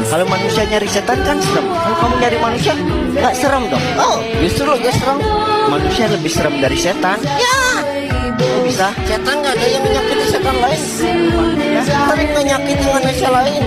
Kalau manusia nyari setan kan serem. Kalau kamu nyari manusia nggak serem dong. Oh, justru lebih serem. Manusia lebih serem dari setan. Ya, kok bisa? Setan nggak ada yang menyakiti setan lain. Manusia sering menyakiti manusia lain.